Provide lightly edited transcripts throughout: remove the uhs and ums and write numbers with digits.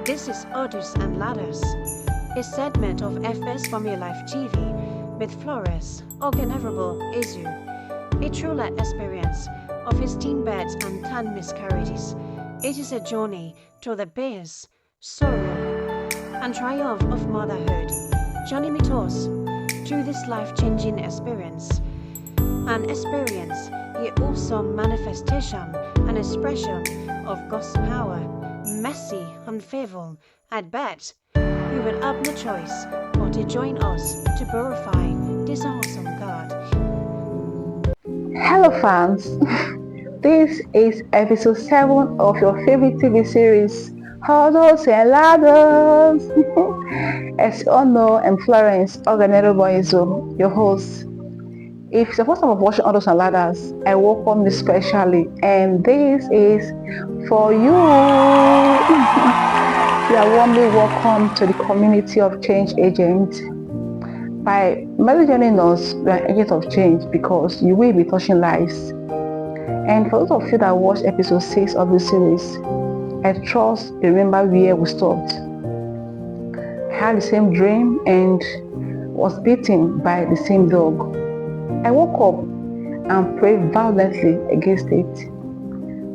This is Odus and Ladders, a segment of FS Formula Life TV with Flores, Honorable Ezu, a true life experience of his teen births and 10 miscarriages. It is a journey to the bears, sorrow, and triumph of motherhood. Journey with us through this life-changing experience. An experience, yet also manifestation and expression of God's power, mercy, and favor. At best, we will have no choice but to join us to glorify this awesome God. Hello fans, this is episode 7 of your favorite TV series, Hurdles and Ladders. As you all know, I'm Florence Oganeroboizo, your host. If it's the first time of watching Hurdles and Ladders, I welcome you specially, and this is for you. You are warmly welcome to the community of change agents. By merely joining us, we are agents of change because you will be touching lives. And for those of you that watched episode 6 of the series, I trust you remember where we stopped. I had the same dream and was beaten by the same dog. I woke up and prayed violently against it.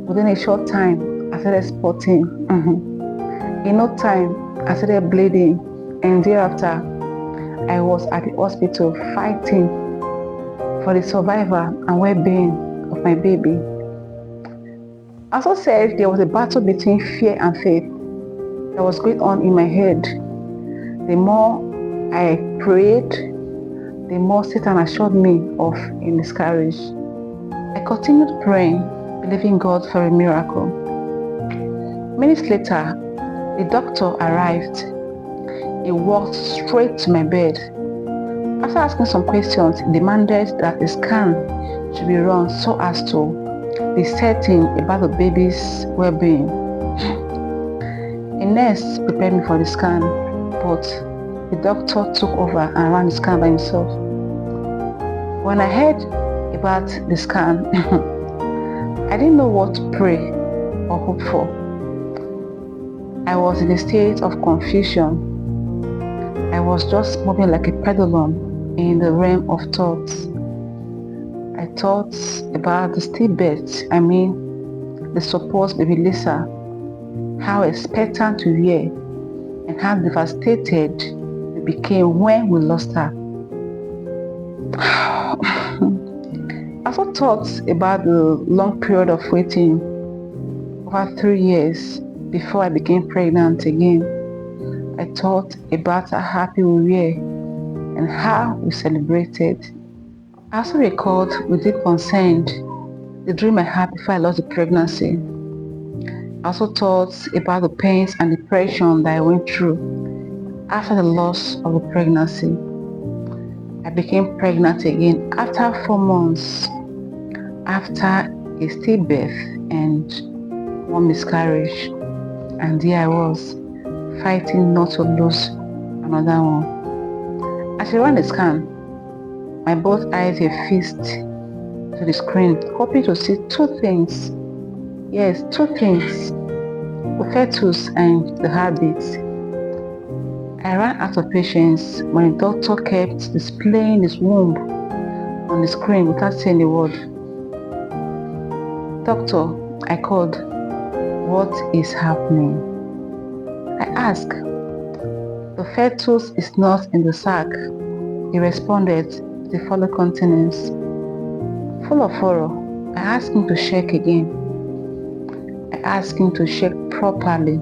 Within a short time, I started spotting. In no time, I started bleeding, and thereafter, I was at the hospital fighting for the survival and well-being of my baby. I also said there was a battle between fear and faith that was going on in my head. The more I prayed, the more Satan assured me of a miscarriage. I continued praying, believing God for a miracle. Minutes later, the doctor arrived. He walked straight to my bed. After asking some questions, he demanded that a scan should be run so as to be certain about the baby's well-being. A nurse prepared me for the scan, but the doctor took over and ran the scan by himself. When I heard about the scan, I didn't know what to pray or hope for. I was in a state of confusion. I was just moving like a pendulum in the realm of thoughts. I thought about the stillbirth, the supposed baby Lisa, how expectant we were, and how devastated we became when we lost her. I also thought about the long period of waiting, over 3 years, before I became pregnant again. I thought about how happy we were and how we celebrated. I also recalled with deep concern the dream I had before I lost the pregnancy. I also thought about the pains and depression that I went through after the loss of the pregnancy. I became pregnant again after 4 months, after a stillbirth and 1 miscarriage. And there I was, fighting not to lose another one. As I ran the scan, my both eyes were fixed to the screen, hoping to see 2 things. Yes, 2 things: the fetus and the heartbeat. I ran out of patience when the doctor kept displaying his womb on the screen without saying a word. Doctor, I called. What is happening? I asked. The fetus is not in the sac. He responded with the follow continents. Full of horror, I asked him to check again. I asked him to check properly.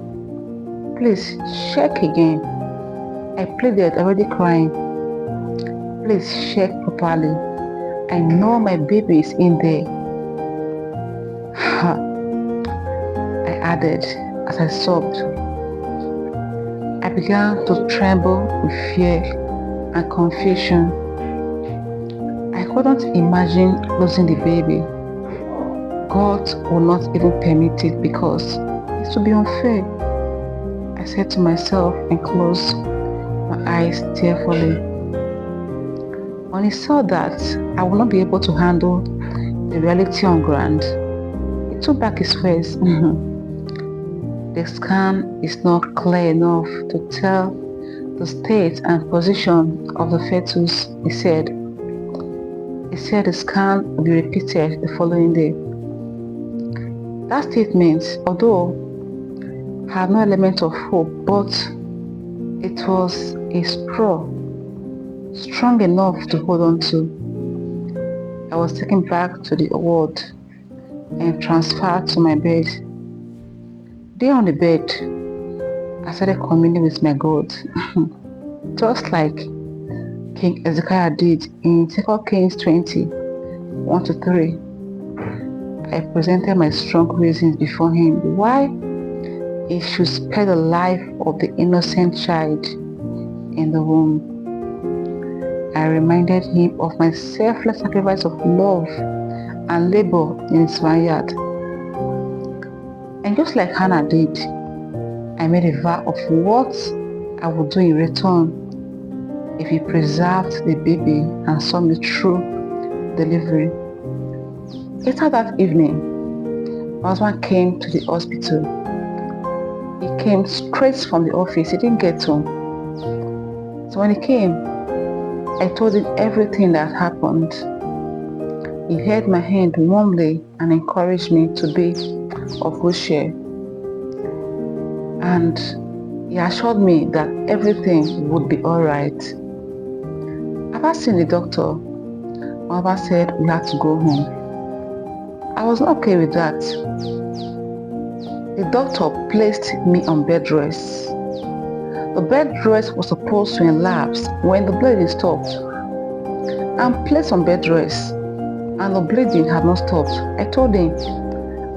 Please, check again. I pleaded, already crying. Please check properly. I know my baby is in there. I added as I sobbed. I began to tremble with fear and confusion. I couldn't imagine losing the baby. God would not even permit it because it would be unfair. I said to myself and closed my eyes tearfully. When he saw that I would not be able to handle the reality on ground, he took back his words. The The scan is not clear enough to tell the state and position of the fetus, he said. He said the scan will be repeated the following day. That statement, although had no element of hope, but it was a straw strong enough to hold on to. I was taken back to the ward and transferred to my bed. There on the bed, I started communing with my God, just like King Ezekiel did in 2 Kings 20, 1-3. I presented my strong reasons before him why he should spare the life of the innocent child in the womb. I reminded him of my selfless sacrifice of love and labor in his vineyard. And just like Hannah did, I made a vow of what I would do in return if he preserved the baby and saw me through delivery. Later that evening, my husband came to the hospital. He came straight from the office. He didn't get home. So when he came, I told him everything that happened. He held my hand warmly and encouraged me to be of good cheer. And he assured me that everything would be alright. After seeing the doctor, my husband said we had to go home. I was not okay with that. The doctor placed me on bed rest. The bed rest was supposed to elapse when the bleeding stopped. I'm placed on bed rest and the bleeding had not stopped. I told him,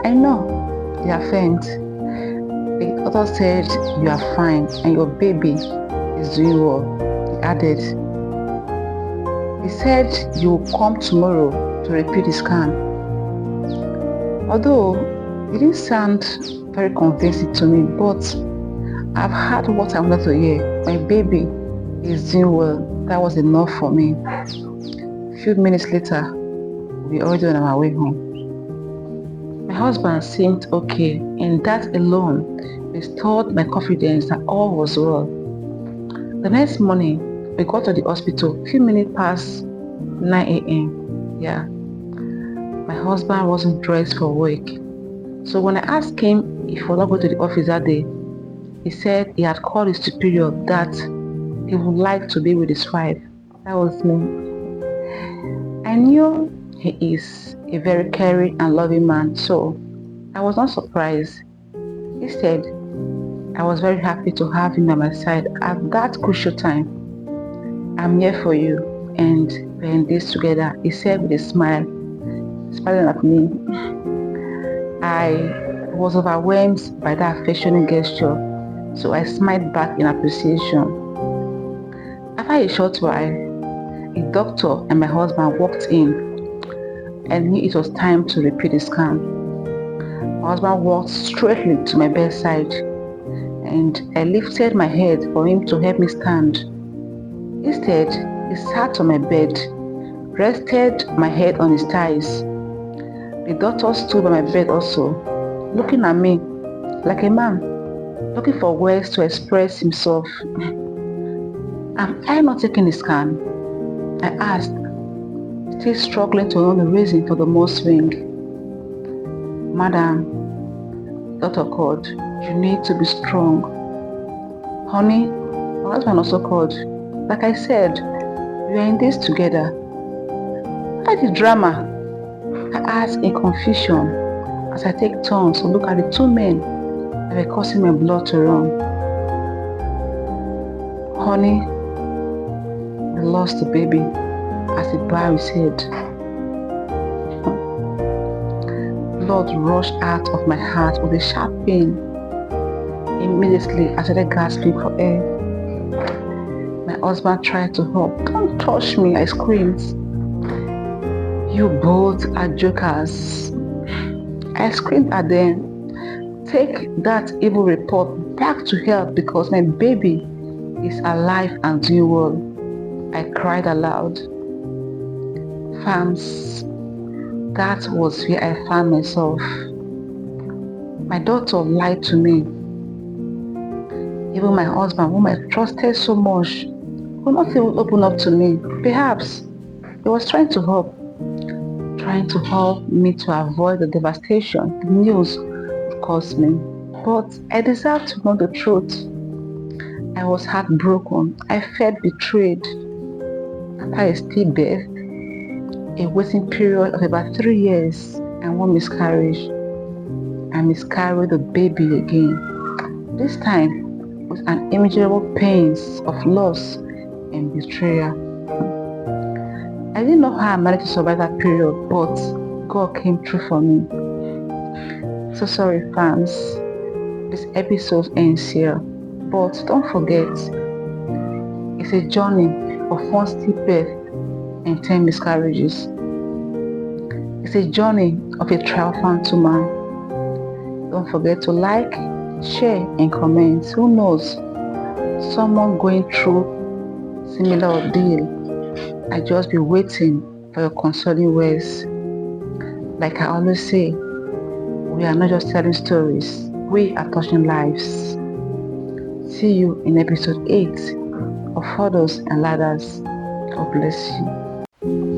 I know you are faint. The doctor said you are fine and your baby is doing well. He added, he said you will come tomorrow to repeat the scan. Although it didn't sound very convincing to me, but I've heard what I wanted to hear. My baby is doing well. That was enough for me. A few minutes later, we were already on our way home. My husband seemed okay, and that alone restored my confidence that all was well. The next morning, we got to the hospital a few minutes past 9 a.m. Yeah. My husband wasn't dressed for work. So when I asked him if he would not go to the office that day, he said he had called his superior that he would like to be with his wife. That was me. I knew he is a very caring and loving man, so I was not surprised. Instead, I was very happy to have him by my side at that crucial time. I'm here for you and we're in this together, he said with a smile, smiling at me. I was overwhelmed by that affectionate gesture, so I smiled back in appreciation. After a short while, a doctor and my husband walked in and knew it was time to repeat the scan. My husband walked straightly to my bedside and I lifted my head for him to help me stand. Instead, he sat on my bed, rested my head on his thighs. The doctor stood by my bed also, looking at me like a man, looking for words to express himself. Am I not taking the scan? I asked, still struggling to know the reason for the mood swing. Madam, doctor called, you need to be strong. Honey, my husband also called. Like I said, we are in this together. Why the drama? I asked in confusion as I take turns to look at the two men that were causing my blood to run. Honey, we lost the baby, as he bowed his head. Blood rushed out of my heart with a sharp pain. Immediately, I started gasping for air. My husband tried to help. Don't touch me, I screamed. You both are jokers. I screamed at them. Take that evil report back to hell because my baby is alive and doing well. I cried aloud. Farms, that was where I found myself. My daughter lied to me Even my husband, whom I trusted so much, would not even open up to me. Perhaps he was trying to help me to avoid the devastation the news would cause me. But I deserve to know the truth. I was heartbroken. I felt betrayed. After a stillbirth, a waiting period of about 3 years, and one miscarriage, I miscarried the baby again. This time with unimaginable pains of loss and betrayal. I didn't know how I managed to survive that period, but God came through for me. So sorry, fans. This episode ends here, but don't forget, it's a journey of one stillbirth and 10 miscarriages. It's a journey of a triumphant woman. Don't forget to like, share, and comment. Who knows? Someone going through similar ordeal. I just be waiting for your consoling words. Like I always say, we are not just telling stories, we are touching lives. See you in episode 8 of Hurdles and Ladders. God bless you.